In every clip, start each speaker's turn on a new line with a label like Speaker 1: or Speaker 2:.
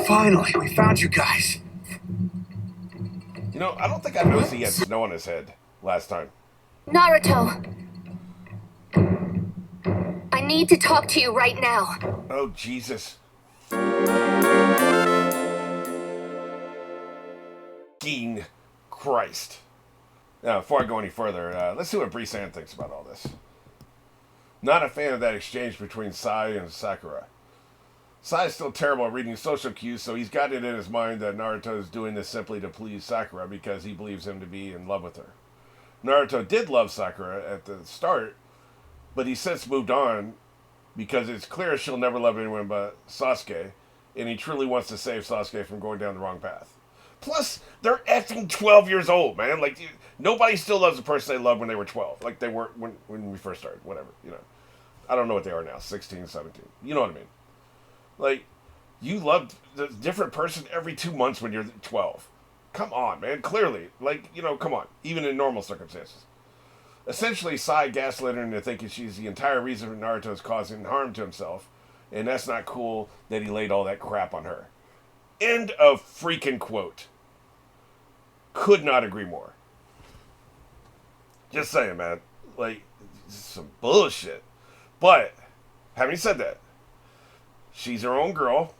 Speaker 1: Finally, we found you guys.
Speaker 2: You know, I don't think I noticed he had snow on his head last time.
Speaker 3: Naruto, I need to talk to you right now.
Speaker 2: Oh, Jesus. Fucking Christ. Now, before I go any further, let's see what Bree-san thinks about all this. Not a fan of that exchange between Sai and Sakura. Sai is still terrible at reading social cues, so he's got it in his mind that Naruto is doing this simply to please Sakura because he believes him to be in love with her. Naruto did love Sakura at the start, but he's since moved on because it's clear she'll never love anyone but Sasuke, and he truly wants to save Sasuke from going down the wrong path. Plus, they're acting 12 years old, man. Like, nobody still loves the person they loved when they were 12. Like, they were when we first started, whatever, you know. I don't know what they are now, 16, 17. You know what I mean? Like, you loved a different person every 2 months when you're 12. Come on, man. Clearly. Like, you know, come on. Even in normal circumstances. Essentially, Sai gaslit her into thinking she's the entire reason Naruto's causing harm to himself. And that's not cool that he laid all that crap on her. End of freaking quote. Could not agree more. Just saying, man. Like, some bullshit. But, having said that, she's her own girl.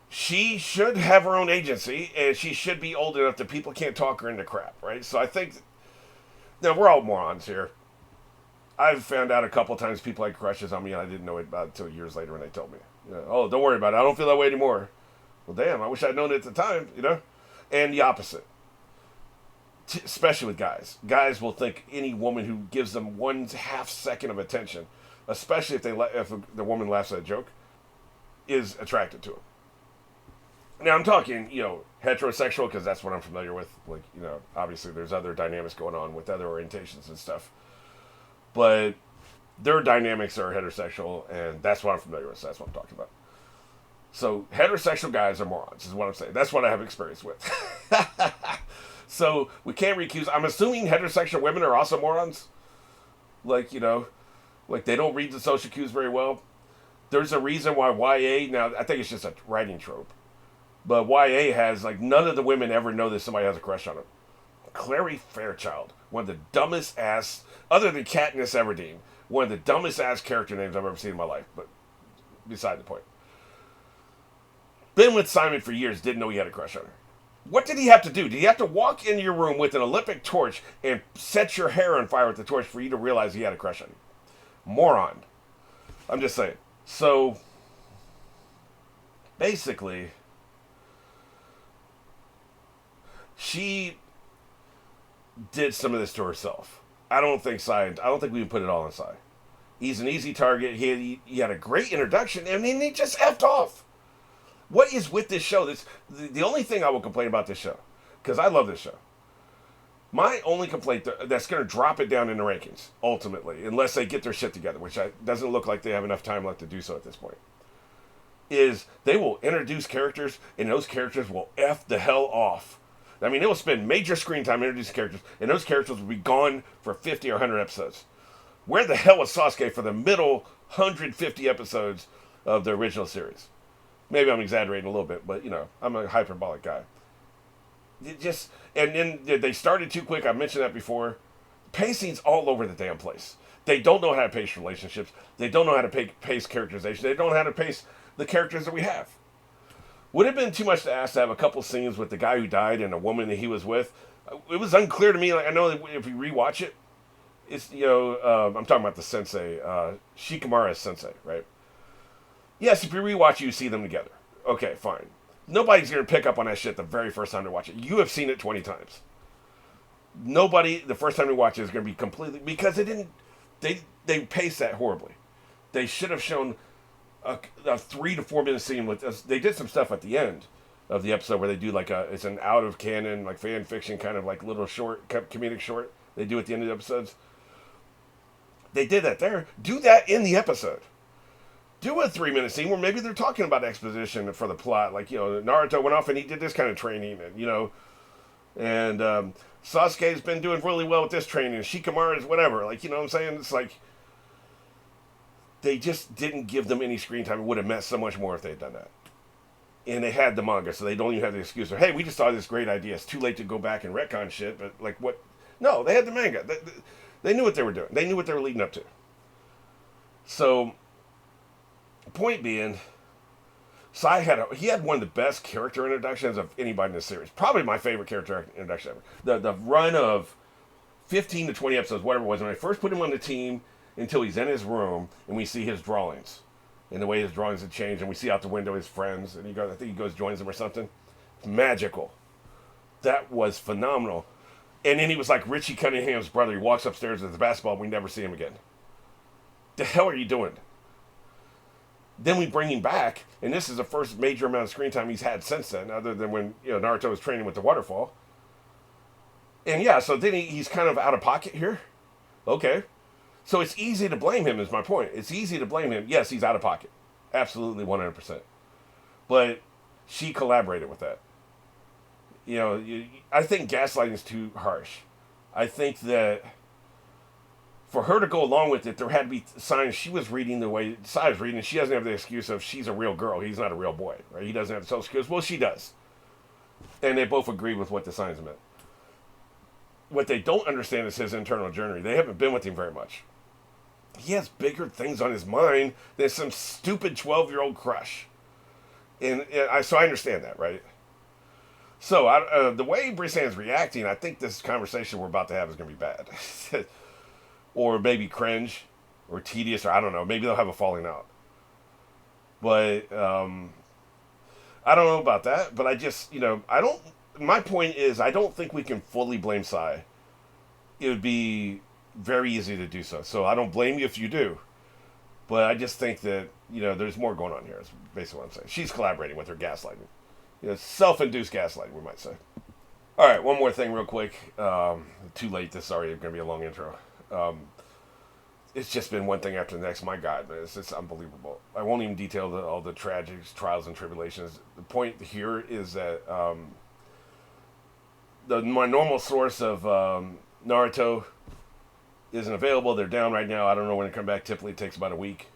Speaker 2: She should have her own agency, and she should be old enough that people can't talk her into crap, right? So I think, now we're all morons here. I've found out a couple times people had crushes on me, and I didn't know it about until years later when they told me. You know, oh, don't worry about it. I don't feel that way anymore. Well, damn, I wish I'd known it at the time, you know? And the opposite. Especially with guys. Guys will think any woman who gives them 1/2 second of attention, especially if the woman laughs at a joke, is attracted to him. Now, I'm talking, you know, heterosexual, because that's what I'm familiar with. Like, you know, obviously there's other dynamics going on with other orientations and stuff. But their dynamics are heterosexual, and that's what I'm familiar with, so that's what I'm talking about. So, heterosexual guys are morons, is what I'm saying. That's what I have experience with. So, we can't recuse. I'm assuming heterosexual women are also morons. Like, you know, like they don't read the social cues very well. There's a reason why YA, now, I think it's just a writing trope. But YA has, like, none of the women ever know that somebody has a crush on them. Clary Fairchild, one of the dumbest ass, other than Katniss Everdeen, one of the dumbest ass character names I've ever seen in my life. But beside the point. Been with Simon for years, didn't know he had a crush on her. What did he have to do? Did he have to walk into your room with an Olympic torch and set your hair on fire with the torch for you to realize he had a crush on you? Moron. I'm just saying. So, basically, she did some of this to herself. I don't think we can put it all on Sai. He's an easy target. He had a great introduction, and then he just effed off. What is with this show? The only thing I will complain about this show, because I love this show. My only complaint that's going to drop it down in the rankings, ultimately, unless they get their shit together, which doesn't look like they have enough time left to do so at this point, is they will introduce characters, and those characters will F the hell off. I mean, they will spend major screen time introducing characters, and those characters will be gone for 50 or 100 episodes. Where the hell was Sasuke for the middle 150 episodes of the original series? Maybe I'm exaggerating a little bit, but, you know, I'm a hyperbolic guy. And then they started too quick. I mentioned that before. Pacing's all over the damn place. They don't know how to pace relationships. They don't know how to pace characterization. They don't know how to pace the characters that we have. Would it have been too much to ask to have a couple scenes with the guy who died and a woman that he was with? It was unclear to me. Like, I know that if you rewatch it, it's, you know, I'm talking about the sensei, Shikamaru's sensei, right? Yes, if you rewatch it, you see them together. Okay, fine. Nobody's going to pick up on that shit the very first time they watch it. You have seen it 20 times. Nobody, the first time they watch it, is going to be completely... Because they paced that horribly. They should have shown a 3 to 4 minute scene with us. They did some stuff at the end of the episode where they do like it's an out of canon, like fan fiction kind of like little short, comedic short they do at the end of the episodes. They did that there. Do that in the episode. Do a 3 minute scene where maybe they're talking about exposition for the plot. Like, you know, Naruto went off and he did this kind of training, and, you know, and Sasuke's been doing really well with this training. Shikamaru's whatever. Like, you know what I'm saying? It's like, they just didn't give them any screen time. It would have meant so much more if they had done that. And they had the manga, so they don't even have the excuse of, hey, we just thought of this great idea. It's too late to go back and retcon shit, but like what? No, they had the manga. They knew what they were doing. They knew what they were leading up to. So, point being, Sai he had one of the best character introductions of anybody in the series. Probably my favorite character introduction ever. The run of 15 to 20 episodes, whatever it was, when I first put him on the team until he's in his room and we see his drawings. And the way his drawings have changed, and we see out the window his friends, and I think he goes joins them or something. It's magical. That was phenomenal. And then he was like Richie Cunningham's brother. He walks upstairs with the basketball, and we never see him again. The hell are you doing? Then we bring him back, and this is the first major amount of screen time he's had since then, other than when Naruto was training with the waterfall. And yeah, so then he's kind of out of pocket here. Okay. So it's easy to blame him, is my point. It's easy to blame him. Yes, he's out of pocket. Absolutely 100%. But she collaborated with that. I think gaslighting is too harsh. I think that for her to go along with it, there had to be signs she was reading the way Sai was reading, and she doesn't have the excuse of she's a real girl. He's not a real boy. Right? He doesn't have the self-excuse. Well, she does. And they both agree with what the signs meant. What they don't understand is his internal journey. They haven't been with him very much. He has bigger things on his mind than some stupid 12-year-old crush. So I understand that, right? So the way Brisan's reacting, I think this conversation we're about to have is going to be bad. Or maybe cringe, or tedious, or I don't know. Maybe they'll have a falling out. But I don't know about that. But I just, my point is, I don't think we can fully blame Sai. It would be very easy to do so. So I don't blame you if you do. But I just think that, there's more going on here. Is basically what I'm saying. She's collaborating with her gaslighting. Self-induced gaslighting, we might say. All right, one more thing real quick. Too late. This is already going to be a long intro. It's just been one thing after the next. My God, man, it's unbelievable. I won't even detail all the tragics, trials, and tribulations. The point here is that my normal source of Naruto isn't available. They're down right now. I don't know when to come back. Typically, it takes about a week.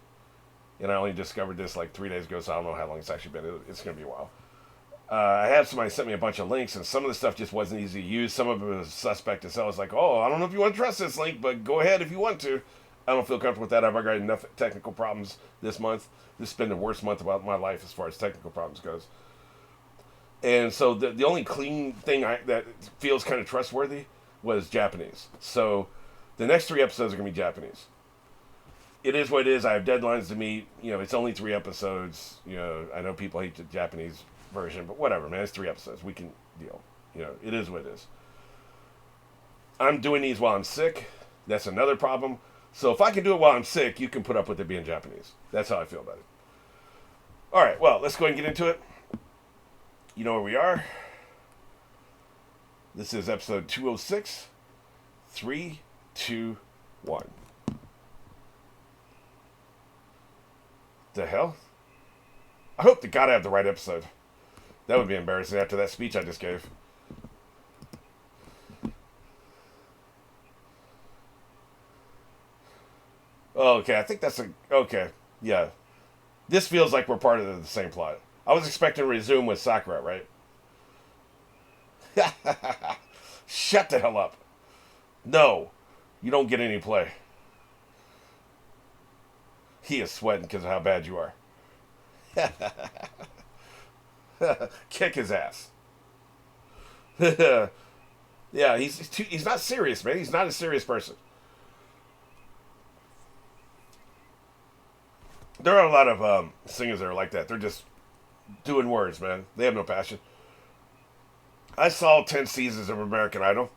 Speaker 2: And I only discovered this like 3 days ago, so I don't know how long it's actually been. It's going to be a while. I had somebody sent me a bunch of links, and some of the stuff just wasn't easy to use. Some of it was suspect as hell. I was like, I don't know if you want to trust this link, but go ahead if you want to. I don't feel comfortable with that. I've got enough technical problems this month. This has been the worst month of my life as far as technical problems goes. And so the only clean thing that feels kind of trustworthy was Japanese. So the next 3 episodes are going to be Japanese. It is what it is. I have deadlines to meet. It's only 3 episodes. I know people hate the Japanese version, but whatever, man. It's 3 episodes. We can deal. It is what it is. I'm doing these while I'm sick. That's another problem. So if I can do it while I'm sick, you can put up with it being Japanese. That's how I feel about it. All right, well, let's go ahead and get into it. You know where we are. This is episode 206. 3, 2, 1. The hell? I hope to God I have the right episode. That would be embarrassing after that speech I just gave. Oh, okay, I think that's okay, yeah. This feels like we're part of the same plot. I was expecting to resume with Sakura, right? Shut the hell up. No, you don't get any play. He is sweating because of how bad you are. Kick his ass. Yeah, he's not serious, man. He's not a serious person. There are a lot of singers that are like that. They're just doing words, man. They have no passion. I saw 10 seasons of American Idol.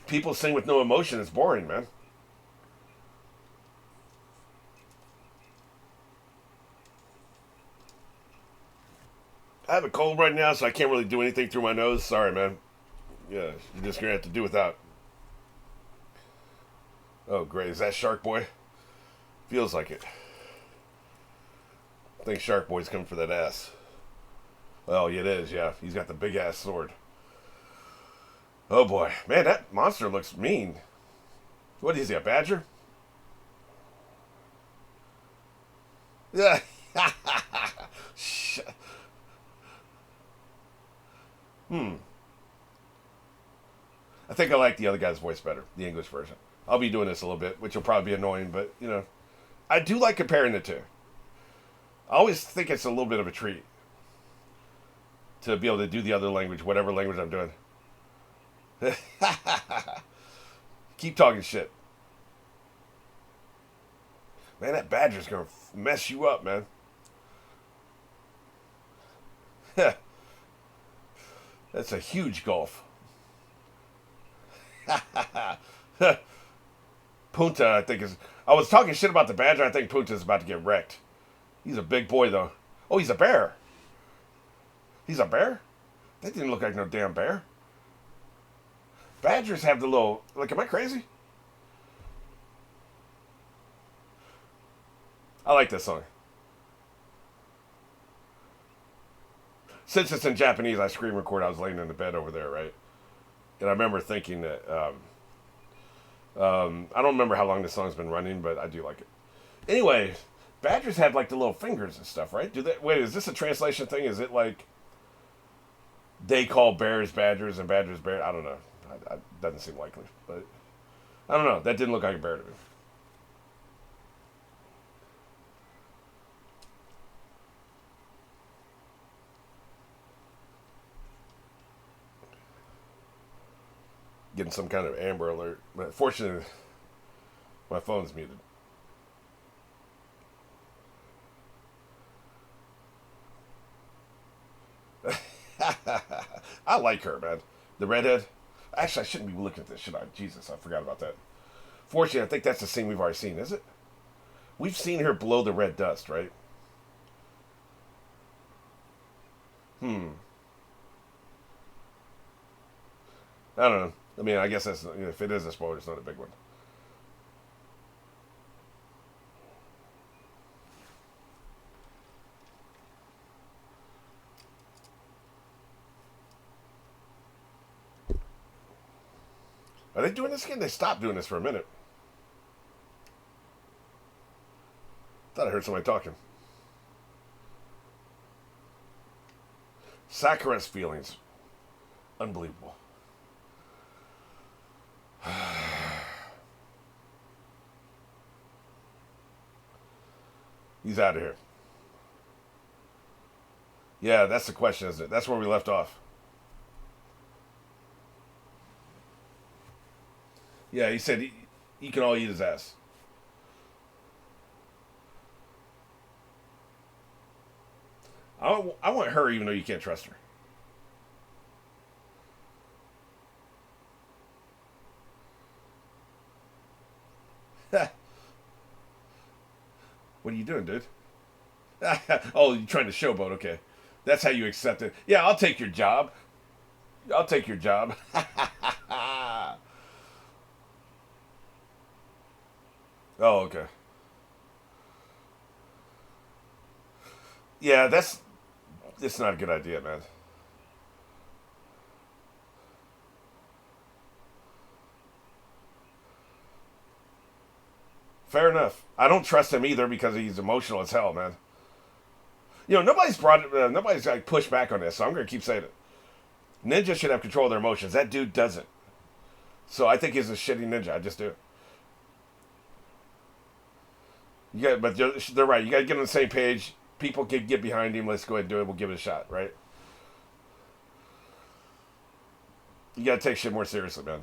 Speaker 2: People sing with no emotion. It's boring, man. I have a cold right now, so I can't really do anything through my nose. Sorry, man. Yeah, you're just going to have to do without. Oh, great. Is that Shark Boy? Feels like it. I think Shark Boy's coming for that ass. Oh, yeah, it is, yeah. He's got the big-ass sword. Oh, boy. Man, that monster looks mean. What is he, a badger? Yeah. I think I like the other guy's voice better, the English version. I'll be doing this a little bit, which will probably be annoying, but, you know, I do like comparing the two. I always think it's a little bit of a treat to be able to do the other language, whatever language I'm doing. Keep talking shit. Man, that badger's going to mess you up, man. That's a huge gulf. Punta, I think, is... I was talking shit about the badger. I think Punta's about to get wrecked. He's a big boy, though. Oh, he's a bear. He's a bear? That didn't look like no damn bear. Badgers have the little... Like, am I crazy? I like this song. Since it's in Japanese, I screen record. I was laying in the bed over there, right? And I remember thinking that... I don't remember how long this song's been running, but I do like it. Anyway, badgers have, like, the little fingers and stuff, right? Do they? Wait, is this a translation thing? Is it, like... They call bears badgers and badgers bears? I don't know. Doesn't seem likely, but... I don't know. That didn't look like a bear to me. Getting some kind of Amber Alert. But fortunately, my phone's muted. I like her, man. The redhead. Actually, I shouldn't be looking at this, should I? Jesus, I forgot about that. Fortunately, I think that's the scene we've already seen, is it? We've seen her blow the red dust, right? I don't know. I mean, I guess that's, if it is a spoiler, it's not a big one. Are they doing this again? They stopped doing this for a minute. Thought I heard somebody talking. Sakura's feelings. Unbelievable. He's out of here. Yeah, that's the question, isn't it? That's where we left off. Yeah, he said he can all eat his ass. I want her even though you can't trust her. What are you doing, dude? Oh, you're trying to showboat. Okay. That's how you accept it. Yeah, I'll take your job. I'll take your job. Oh, okay. Yeah, it's not a good idea, man. Fair enough. I don't trust him either because he's emotional as hell, man. You know, nobody's like pushed back on this, so I'm gonna keep saying it. Ninjas should have control of their emotions. That dude doesn't. So I think he's a shitty ninja. I just do. But they're right. You gotta get on the same page. People can get behind him. Let's go ahead and do it. We'll give it a shot, right? You gotta take shit more seriously, man.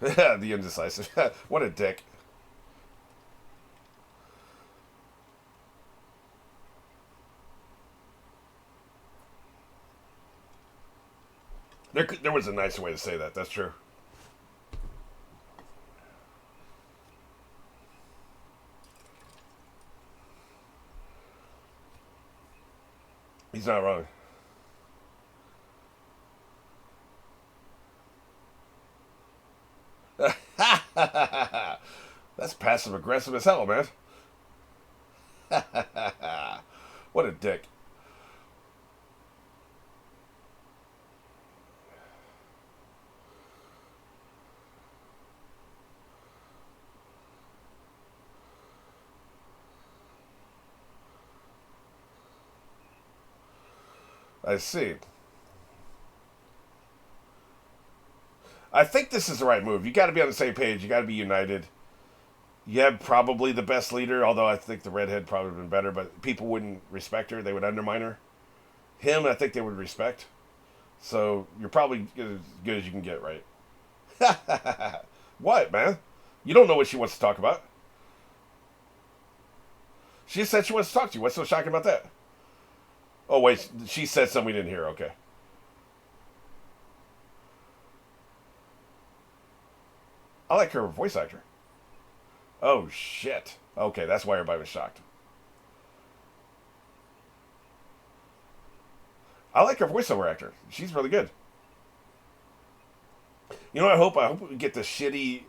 Speaker 2: The indecisive. What a dick. There was a nicer way to say that. That's true. He's not wrong. That's passive aggressive as hell, man. What a dick. I see. I think this is the right move. You got to be on the same page. You got to be united. You have probably the best leader, although I think the redhead probably would have been better, but people wouldn't respect her. They would undermine her. Him, I think they would respect. So you're probably as good as you can get, right? What, man? You don't know what she wants to talk about. She said she wants to talk to you. What's so shocking about that? Oh, wait. She said something we didn't hear. Okay. I like her voice actor. Oh, shit. Okay, that's why everybody was shocked. I like her voiceover actor. She's really good. You know what I hope? I hope we get the shitty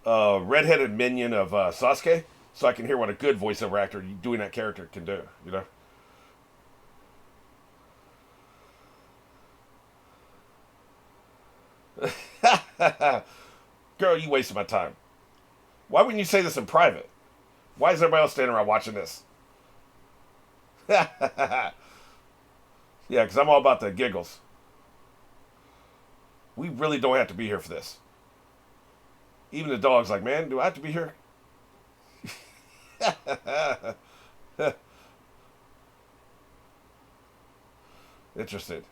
Speaker 2: redheaded minion of Sasuke so I can hear what a good voiceover actor doing that character can do, you know? Girl, you wasted my time. Why wouldn't you say this in private? Why is everybody else standing around watching this? Yeah, because I'm all about the giggles. We really don't have to be here for this. Even the dog's like, man, do I have to be here? Interested.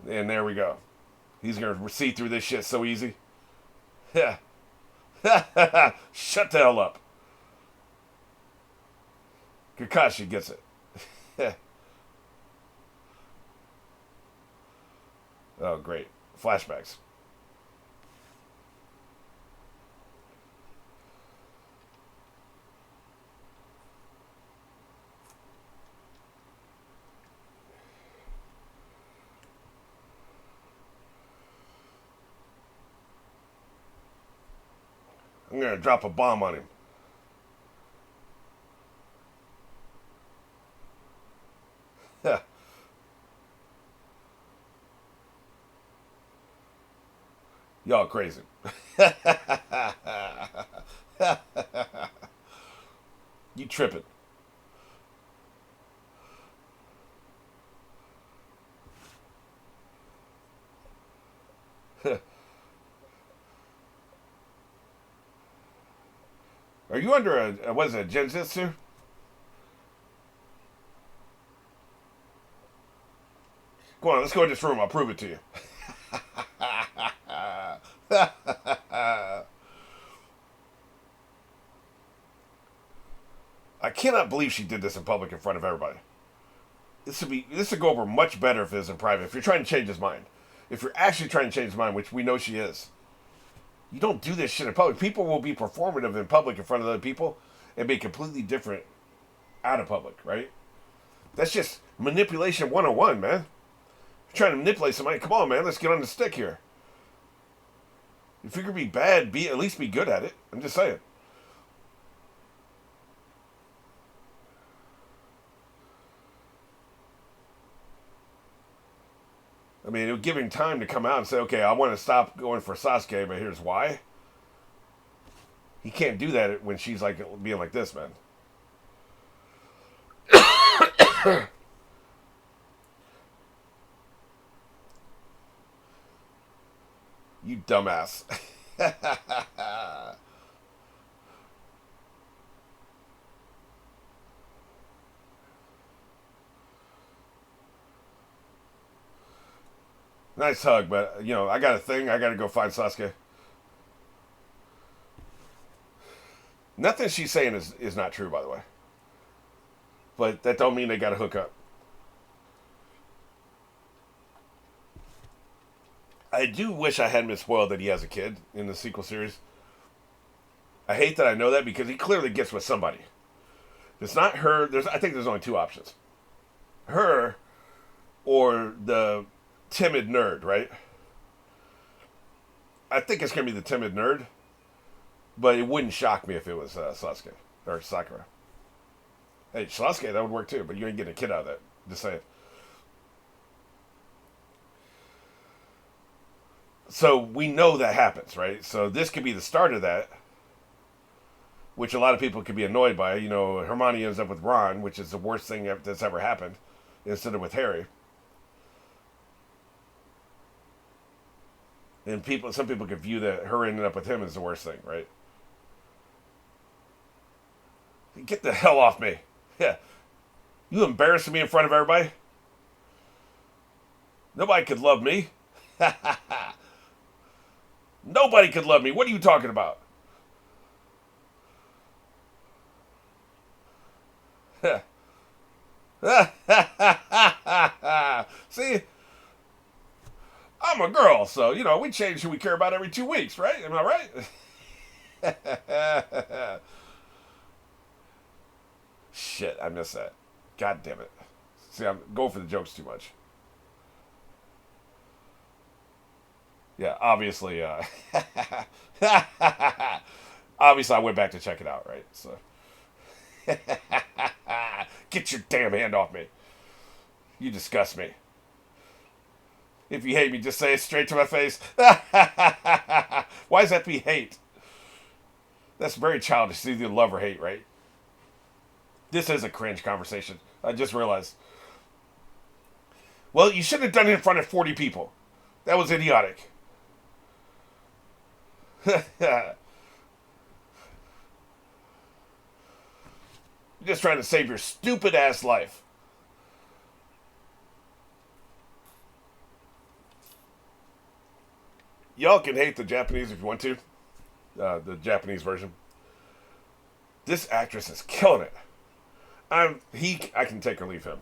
Speaker 2: And there we go. He's going to see through this shit so easy. Yeah. Shut the hell up. Kakashi gets it. Oh, great. Flashbacks. I'm going to drop a bomb on him. Y'all crazy. You tripping. Are you under a what is it, Genjutsu? Go on, let's go in this room. I'll prove it to you. I cannot believe she did this in public in front of everybody. This would go over much better if it was in private. If you're trying to change his mind, if you're actually trying to change his mind, which we know she is, you don't do this shit in public. People will be performative in public in front of other people and be completely different out of public, right? That's just manipulation 101, man. If you're trying to manipulate somebody, come on, man, let's get on the stick here. If you're going to be bad, at least be good at it. I'm just saying. I mean, it would give him time to come out and say, okay, I want to stop going for Sasuke, but here's why. He can't do that when she's like being like this, man. You dumbass. Nice hug, but, you know, I got a thing. I got to go find Sasuke. Nothing she's saying is not true, by the way. But that don't mean they got to hook up. I do wish I hadn't been spoiled that he has a kid in the sequel series. I hate that I know that because he clearly gets with somebody. It's not her. I think there's only two options. Her or the timid nerd, right? I think it's going to be the timid nerd. But it wouldn't shock me if it was Sasuke. Or Sakura. Hey, Sasuke, that would work too. But you ain't getting a kid out of that. Just saying. So we know that happens, right? So this could be the start of that. which a lot of people could be annoyed by. You know, Hermione ends up with Ron, which is the worst thing that's ever happened, instead of with Harry. And some people could view that her ending up with him as the worst thing, right? Get the hell off me. Yeah. You embarrassing me in front of everybody? Nobody could love me. Nobody could love me. What are you talking about? See? I'm a girl, so, you know, we change who we care about every 2 weeks, right? Am I right? Shit, I missed that. God damn it. See, I'm going for the jokes too much. Yeah, obviously, obviously I went back to check it out, right? So, get your damn hand off me. You disgust me. If you hate me, just say it straight to my face. Why does that be hate? That's very childish. It's either love or hate, right? This is a cringe conversation. I just realized. Well, you shouldn't have done it in front of 40 people. That was idiotic. You're just trying to save your stupid ass life. Y'all can hate the Japanese if you want to. The Japanese version. This actress is killing it. I can take or leave him.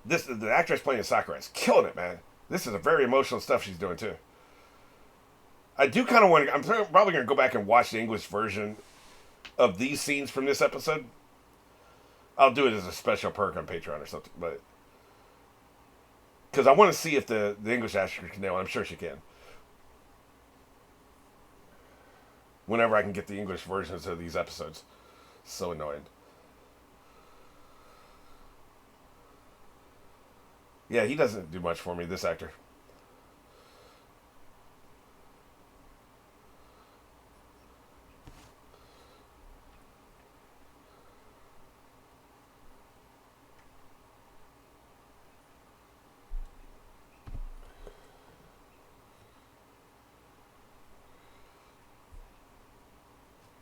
Speaker 2: The actress playing Sakura is killing it, man. This is a very emotional stuff she's doing too. I do kind of want to. I'm probably going to go back and watch the English version of these scenes from this episode. I'll do it as a special perk on Patreon or something, but because I want to see if the English actress can nail it. I'm sure she can. Whenever I can get the English versions of these episodes. So annoying. Yeah, he doesn't do much for me, this actor.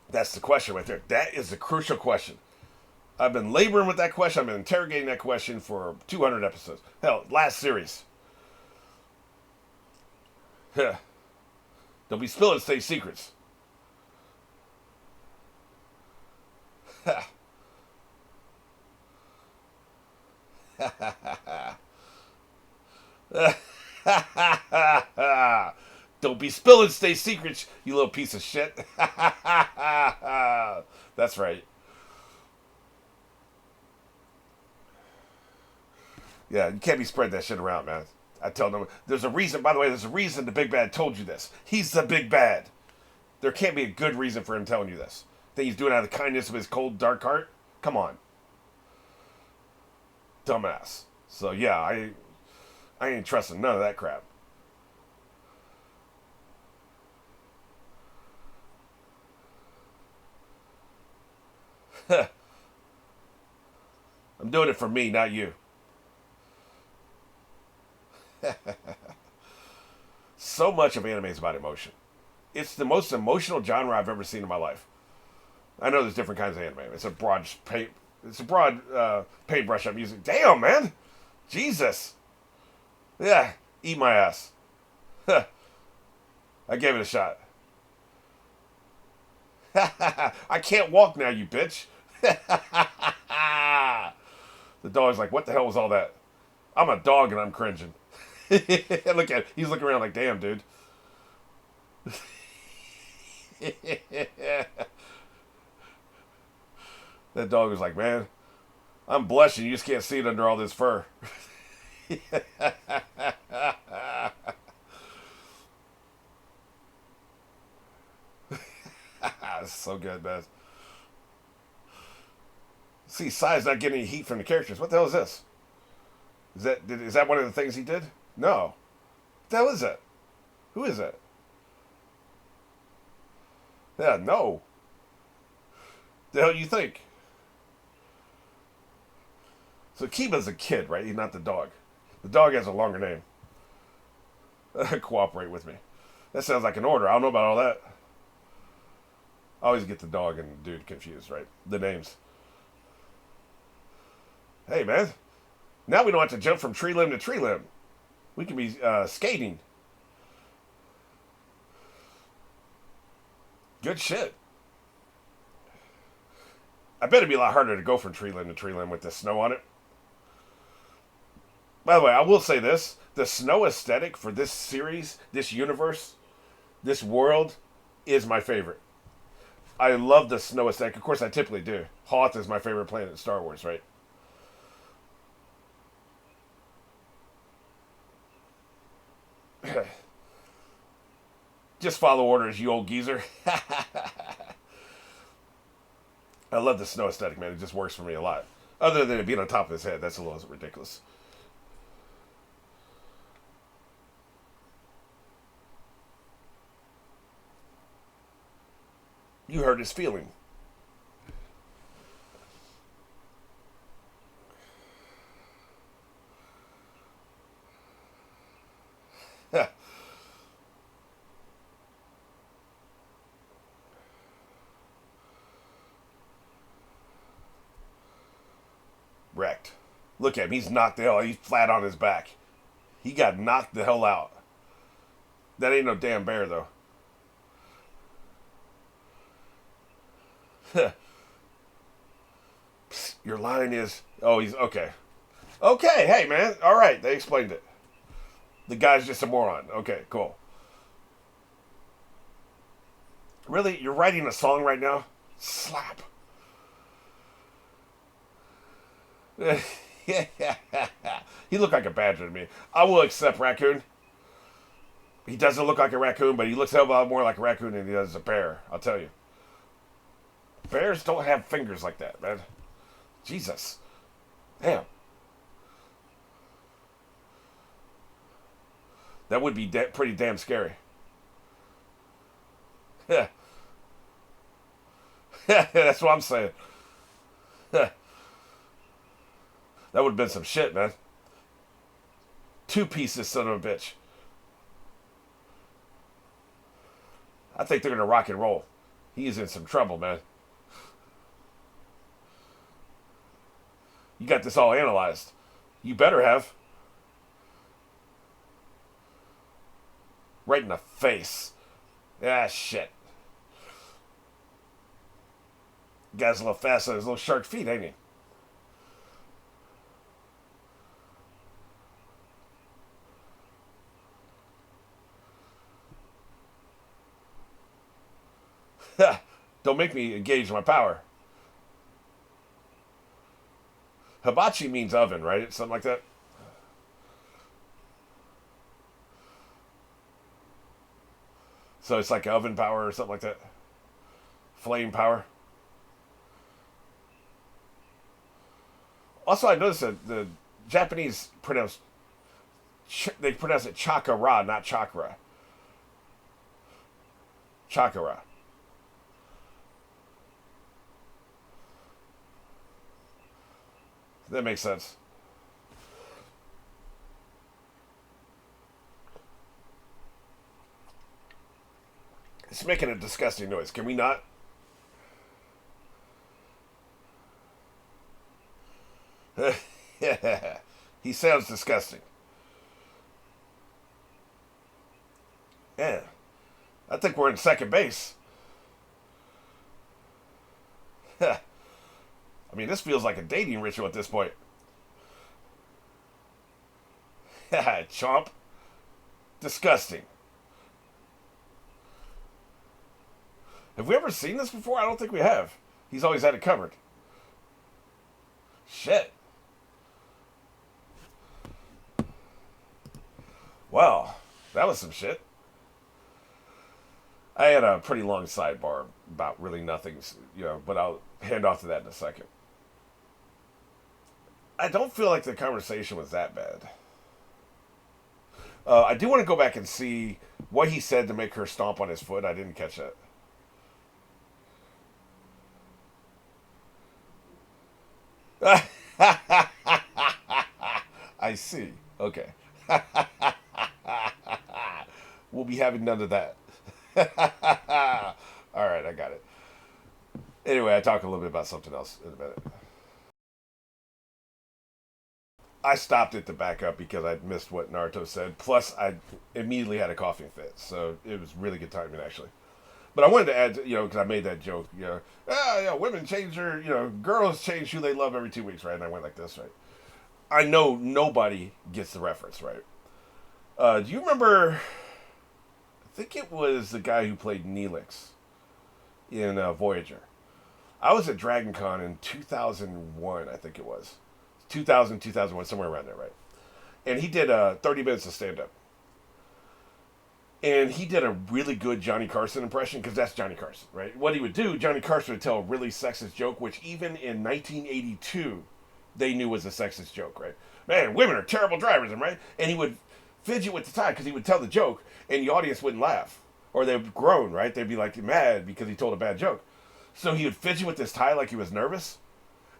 Speaker 2: That's the question right there. That is the crucial question. I've been laboring with that question. I've been interrogating that question for 200 episodes. Hell, last series. Don't be spilling state secrets. Don't be spilling state secrets, you little piece of shit. That's right. Yeah, you can't be spreading that shit around, man. I tell them, there's a reason, by the way, there's a reason the big bad told you this. He's the big bad. There can't be a good reason for him telling you this. That he's doing it out of the kindness of his cold, dark heart? Come on. Dumbass. So, yeah, I ain't trusting none of that crap. I'm doing it for me, not you. So much of anime is about emotion. It's the most emotional genre I've ever seen in my life. I know there's different kinds of anime. It's a broad paintbrush I'm using. Damn, man. Jesus. Yeah, eat my ass. I gave it a shot. I can't walk now, you bitch. The dog's like, what the hell was all that? I'm a dog and I'm cringing. Look at him. He's looking around like, damn, dude. That dog was like, man, I'm blushing. You just can't see it under all this fur. That's so good, man. See, Sai's not getting any heat from the characters. What the hell is this? Is that one of the things he did? No. What the hell is that? Who is that? Yeah, no. The hell you think? So Kiba's a kid, right? He's not the dog. The dog has a longer name. Cooperate with me. That sounds like an order. I don't know about all that. I always get the dog and dude confused, right? The names. Hey, man. Now we don't have to jump from tree limb to tree limb. We can be skating. Good shit. I bet it'd be a lot harder to go from tree limb to tree limb with the snow on it. By the way, I will say this. The snow aesthetic for this series, this universe, this world, is my favorite. I love the snow aesthetic. Of course, I typically do. Hoth is my favorite planet in Star Wars, right? Just follow orders, you old geezer. I love the snow aesthetic, man. It just works for me a lot. Other than it being on top of his head. That's a little ridiculous. You hurt his feeling. Wrecked. Look at him. He's knocked the hell out. He's flat on his back. He got knocked the hell out. That ain't no damn bear, though. Psst, your line is... Oh, he's... Okay. Okay, hey, man. All right, they explained it. The guy's just a moron. Okay, cool. Really? You're writing a song right now? Slap. He looked like a badger to me. I will accept raccoon. He doesn't look like a raccoon, but he looks a lot more like a raccoon than he does a bear. I'll tell you. Bears don't have fingers like that, man. Jesus. Damn. That would be pretty damn scary. Yeah. That's what I'm saying. That would have been some shit, man. 2 pieces, son of a bitch. I think they're going to rock and roll. He's in some trouble, man. You got this all analyzed. You better have. Right in the face. Ah, shit. Guy's a little fast on his little shark feet, ain't he? Don't make me engage my power. Hibachi means oven, right? Something like that. So it's like oven power or something like that. Flame power. Also, I noticed that the Japanese pronounce it chakra, not chakra. Chakra. That makes sense. It's making a disgusting noise. Can we not? Yeah. He sounds disgusting. Yeah. I think we're in second base. I mean, this feels like a dating ritual at this point. Chomp. Disgusting. Have we ever seen this before? I don't think we have. He's always had it covered. Shit. Wow. That was some shit. I had a pretty long sidebar about really nothing, but I'll hand off to that in a second. I don't feel like the conversation was that bad. I do want to go back and see what he said to make her stomp on his foot. I didn't catch that. I see. Okay. We'll be having none of that. All right, I got it. Anyway, I talk a little bit about something else in a minute. I stopped it to back up because I missed what Naruto said. Plus, I immediately had a coughing fit, so it was really good timing actually. But I wanted to add, because I made that joke, women change their, girls change who they love every 2 weeks, right? And I went like this, right? I know nobody gets the reference, right? Do you remember? I think it was the guy who played Neelix in Voyager. I was at Dragon Con in 2001, I think it was. 2000, 2001, somewhere around there, right? And he did 30 minutes of stand-up. And he did a really good Johnny Carson impression, because that's Johnny Carson, right? What he would do, Johnny Carson would tell a really sexist joke, which even in 1982, they knew was a sexist joke, right? Man, women are terrible drivers, right? And he would fidget with the tie, because he would tell the joke, and the audience wouldn't laugh. Or they would groan, right? They'd be like mad because he told a bad joke. So he would fidget with his tie like he was nervous.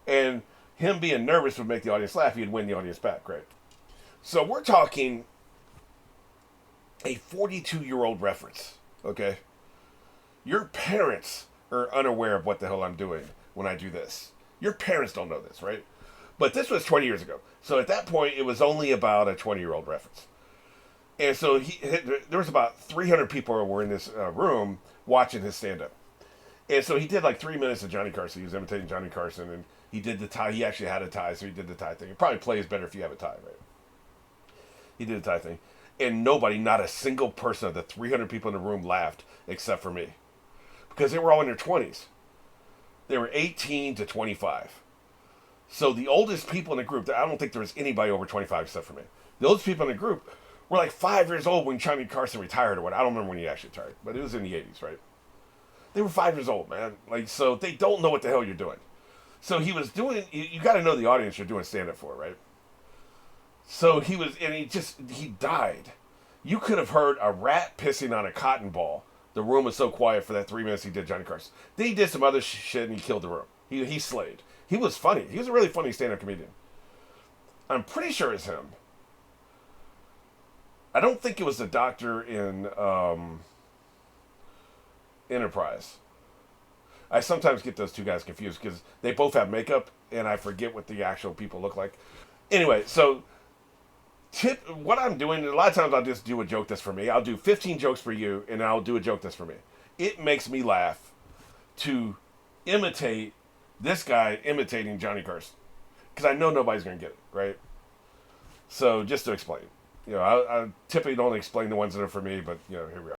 Speaker 2: And him being nervous would make the audience laugh. He'd win the audience back, right? So we're talking a 42-year-old reference, okay? Your parents are unaware of what the hell I'm doing when I do this. Your parents don't know this, right? But this was 20 years ago. So at that point, it was only about a 20-year-old reference. And so there was about 300 people who were in this room watching his stand-up. And so he did like 3 minutes of Johnny Carson. He was imitating Johnny Carson, and he did the tie. He actually had a tie, so he did the tie thing. It probably plays better if you have a tie, right? He did the tie thing. And nobody, not a single person of the 300 people in the room laughed except for me. Because they were all in their 20s. They were 18 to 25. So the oldest people in the group, I don't think there was anybody over 25 except for me. The oldest people in the group were like 5 years old when Johnny Carson retired or what. I don't remember when he actually retired, but it was in the 80s, right? They were 5 years old, man. Like, so they don't know what the hell you're doing. So he was doing, you got to know the audience you're doing stand-up for, right? So he was, and he died. You could have heard a rat pissing on a cotton ball. The room was so quiet for that 3 minutes he did Johnny Carson. Then he did some other shit and he killed the room. He slayed. He was funny. He was a really funny stand-up comedian. I'm pretty sure it's him. I don't think it was the doctor in Enterprise. I sometimes get those two guys confused because they both have makeup and I forget what the actual people look like. Anyway, so what I'm doing, a lot of times I'll just do a joke that's for me. I'll do 15 jokes for you and I'll do a joke that's for me. It makes me laugh to imitate this guy imitating Johnny Carson. Because I know nobody's going to get it, right? So just to explain. I typically don't explain the ones that are for me, but here we are.